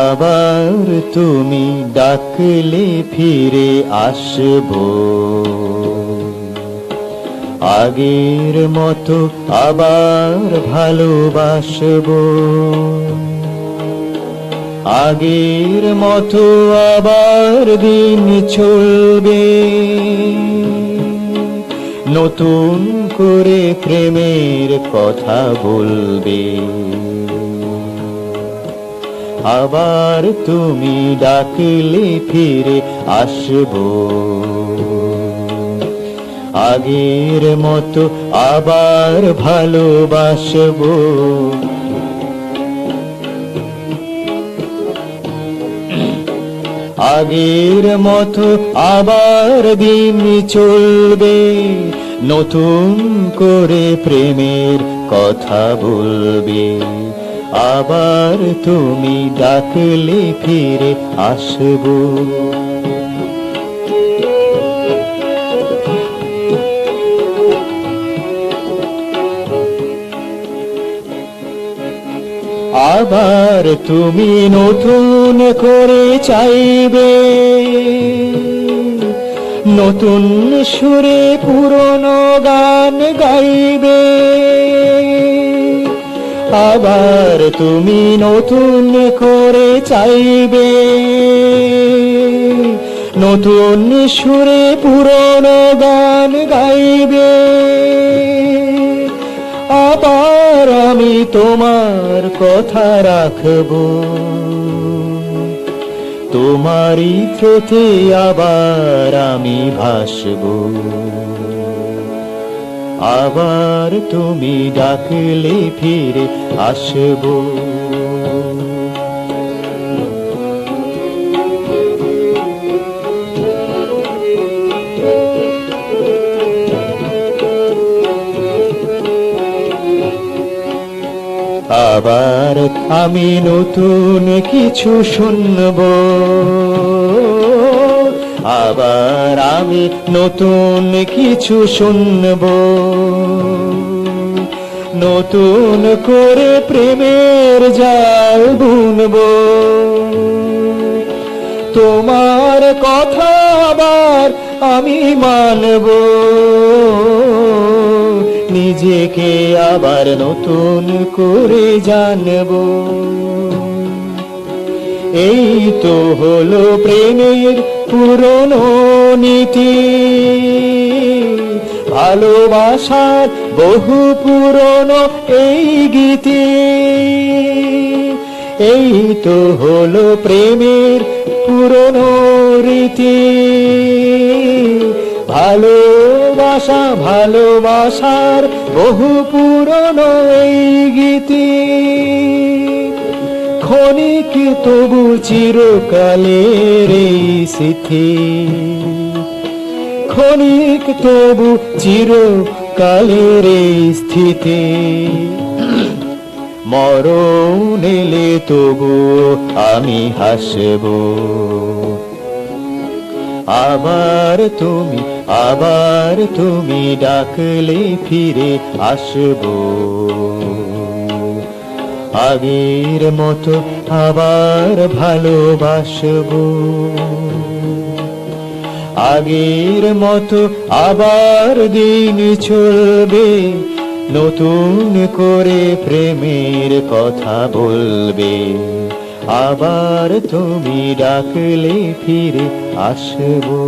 আবার তুমি ডাকলে ফিরে আসবো, আগের মতো আবার ভালোবাসবো, আগের মতো আবার দিন চলবে, নতুন করে প্রেমের কথা বলবে। আবার তুমি ডাকলে ফিরে আসবো, আগের মতো আবার ভালোবাসবো, আগের মতো আবার দিন চলবে, নতুন করে প্রেমের কথা বলবে। আবার তুমি ডাকলে ফিরে আসবো। আবার তুমি নতুন করে চাইবে, নতুন সুরে পুরনো গান গাইবে। আবার তুমি নতুন করে চাইবে, নতুন সুরে পুরনো গান গাইবে। আবার আমি তোমার কথা রাখবো, তোমারই স্রোতে আবার আমি ভাসবো। আবার তুমি ডাকলে ফিরে আসবো। আবার আমি নতুন কিছু শুনবো, আবার আমি নতুন কিছু শুনবো, নতুন করে প্রেমের জাল বুনবো। তোমার কথা আবার আমি মানবো, নিজেকে আবার নতুন করে জানবো। এই তো হলো প্রেমের পুরনো নীতি, ভালোবাসার বহু পুরনো এই গীতি। এই তো হলো প্রেমের পুরনো রীতি, ভালোবাসা ভালোবাসার বহু পুরনো এই গীতি। ক্ষণিক তবু চিরকালের এই স্মৃতি, ক্ষণিক তবু চিরকালের এই স্থিতি। মরণ এলে তবু আমি হাসবো, আবার তুমি ডাকলে ফিরে আসবো। আগের মতো আবার ভালোবাসবো, আগের মতো আবার দিন চলবে, নতুন করে প্রেমের কথা বলবে। আবার তুমি ডাকলে ফিরে আসবো।